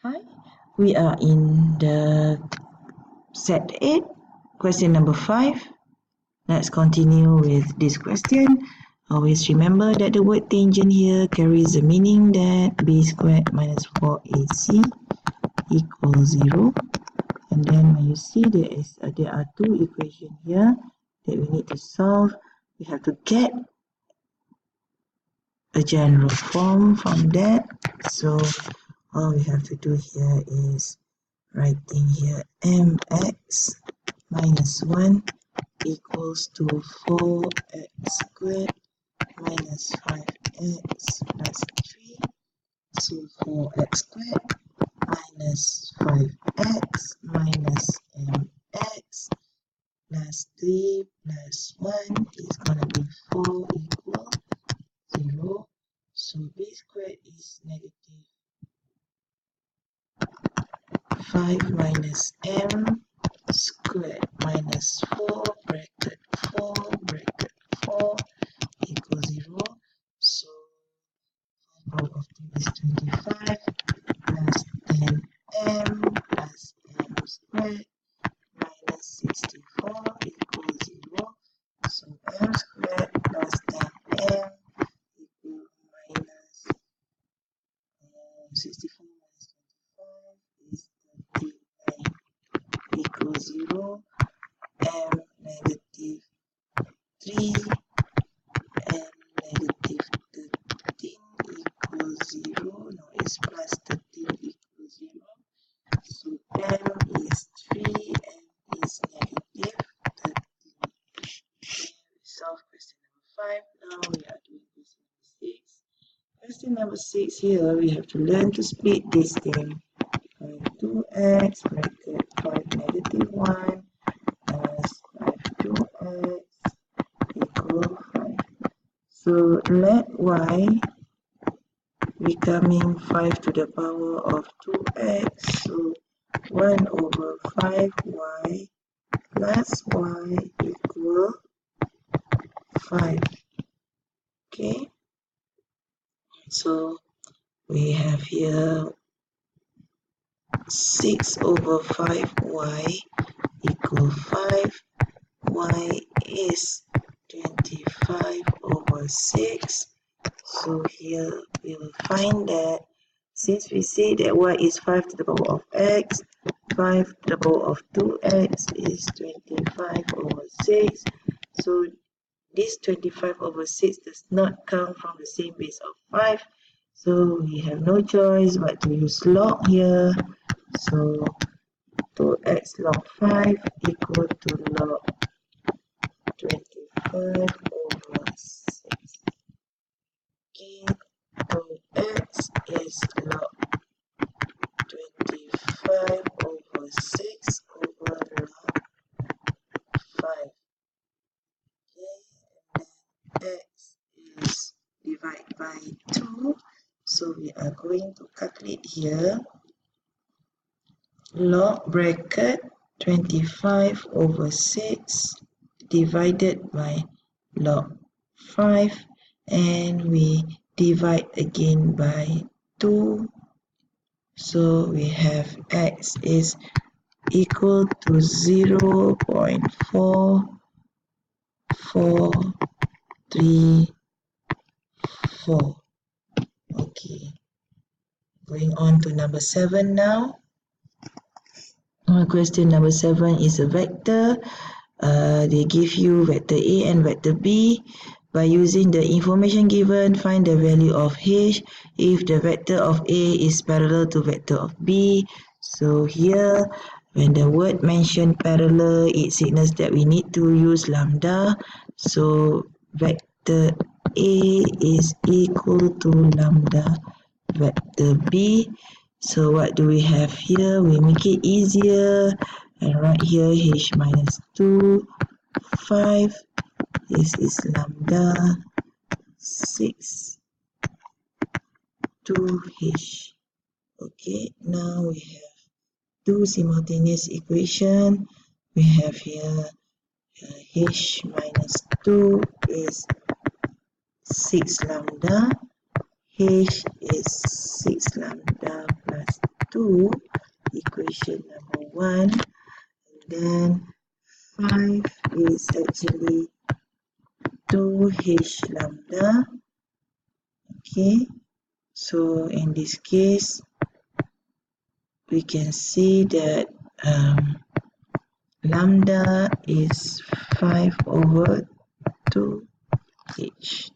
Hi, we are in the set 8, question number 5. Let's continue with this question. Always remember that the word tangent here carries the meaning that b squared minus 4ac equals 0. And then when you see there are two equations here that we need to solve, we have to get a general form from that. So all we have to do here is writing here mx minus 1 equals to 4x squared minus 5x plus 3. So 4x squared minus 5x minus mx plus 3 plus 1 is going to be 4 equal 0. So b squared is negative 5 minus m squared minus 4 bracket 4 bracket 4 equals 0. So 4 power of 2 is 25 plus 10m plus m squared minus 64 equals 0. So m squared plus 10m equals minus 64 minus 25 is 39 equals 0. M negative 3 and negative 13 equals 0. No, it's plus 13 equals 0. So m is 3, m is negative 13. Okay, we solve question number 5. Now we are doing question number 6. Question number 6 here, we have to learn to split this thing. 2x bracket 5 negative 1 plus 5 2x equal 5. So let y becoming 5 to the power of 2x. So 1 over 5y plus y equal 5. Okay. So we have here 6 over 5y equal 5. Y is 25 over 6. So here we will find that since we say that y is 5 to the power of x, 5 to the power of 2x is 25 over 6. So this 25 over 6 does not come from the same base of 5. So we have no choice but to use log here. So 2x log 5 equal to log 25 over 6. Okay, 2x is log 25 over 6 over log 5. Okay, and then x is divided by 2. So we are going to calculate here log bracket 25 over 6 divided by log 5, and we divide again by 2. So we have x is equal to 0.4434. Okay, going on to number 7 now. Question number 7 is a vector. They give you vector A and vector B. By using the information given, find the value of H if the vector of A is parallel to vector of B. So here, when the word mentioned parallel, it signals that we need to use lambda. So vector A is equal to lambda vector B. So what do we have here? We make it easier and write here H minus 2, 5. This is lambda 6 2h. Okay, now we have two simultaneous equation. We have here h minus 2 is 6 lambda. H is 6 lambda plus 2, equation number 1, and then 5 is actually 2h lambda. Okay, so in this case, we can see that lambda is 5 over 2h.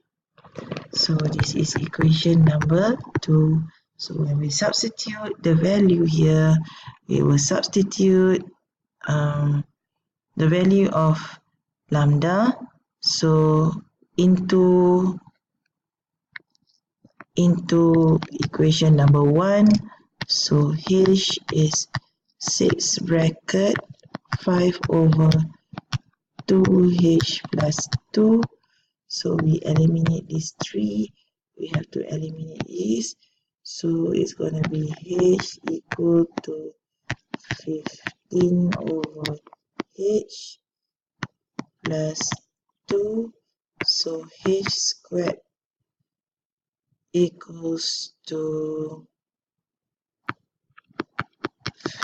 So this is equation number 2. So when we substitute the value here, we will substitute the value of lambda, so into equation number 1. So h is 6 bracket 5 over 2h plus 2. So we eliminate these 3. We have to eliminate this. So it's going to be h equal to 15 over h plus 2. So h squared equals to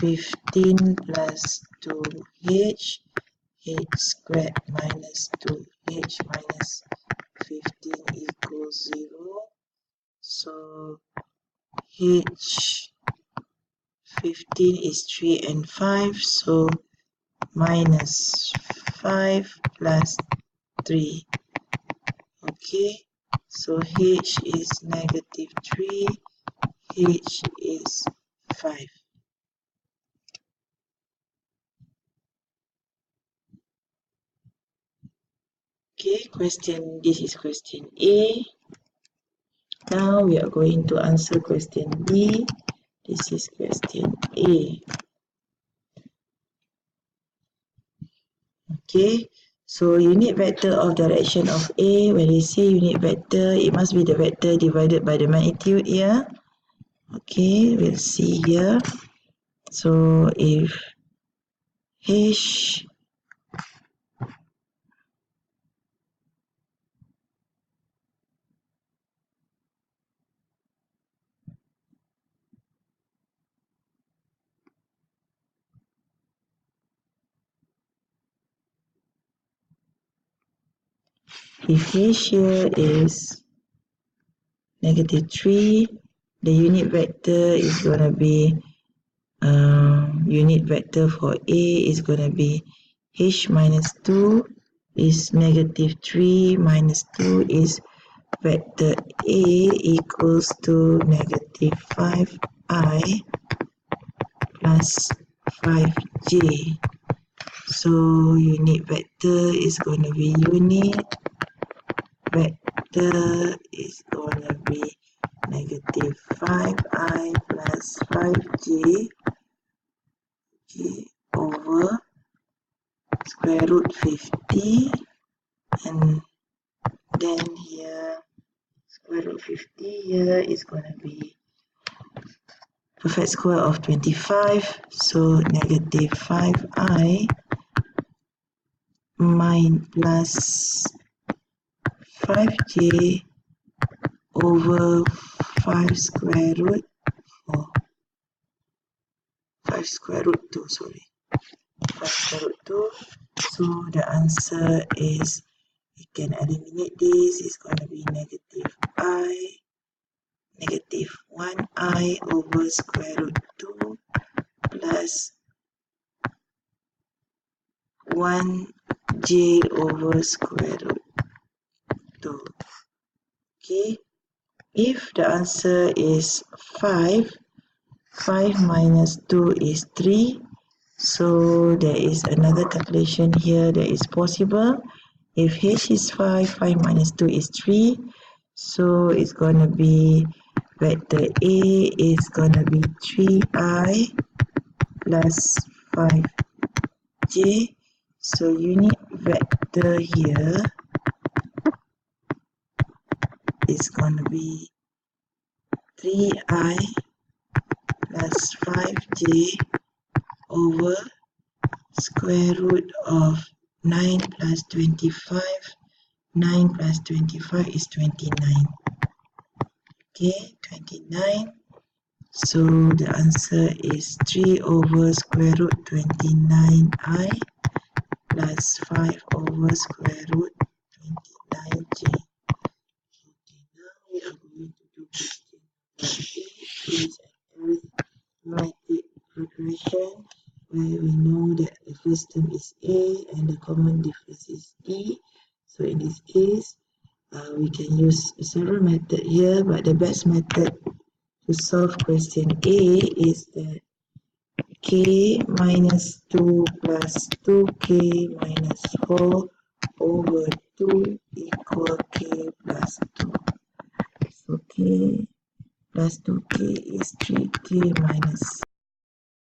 15 plus 2h, h squared minus 2h minus 15 equals 0. So h 15 is 3 and 5, so minus 5 plus 3. Okay, so h is negative 3, h is 5. Okay, this is question A. Now we are going to answer question B. This is question A. Okay, so unit vector of direction of A, when they say unit vector, it must be the vector divided by the magnitude here. Okay, we'll see here. So if H here is negative 3, the unit vector is going to be unit vector for A is going to be h minus 2 is negative 3 minus 2 is vector A equals to negative 5i plus 5j. So unit vector is going to be unit vector is going to be negative 5i plus 5j over square root 50, and then here square root 50 here is going to be perfect square of 25, so negative 5i plus 5j over 5 square root 4. 5 square root 2, sorry. 5 square root 2. So the answer is, we can eliminate this, it's going to be negative 1i over square root 2 plus 1j over square root 2. Okay, if the answer is 5 minus 2 is 3, so there is another calculation here that is possible. If h is 5 minus 2 is 3, so it's going to be vector A is going to be 3i plus 5j. So unit vector here is going to be 3i plus 5j over square root of 9 plus 25. 9 plus 25 is 29. Okay, 29. So the answer is 3 over square root 29I plus 5 over square root 29J. Okay, now we are going to do question number 8, which is an arithmetic progression, where we know that the first term is A and the common difference is E. So in this case, we can use several methods here, but the best method to solve question A is that k minus 2 plus 2k minus 4 over 2 equal k plus 2. So k plus 2k is 3k minus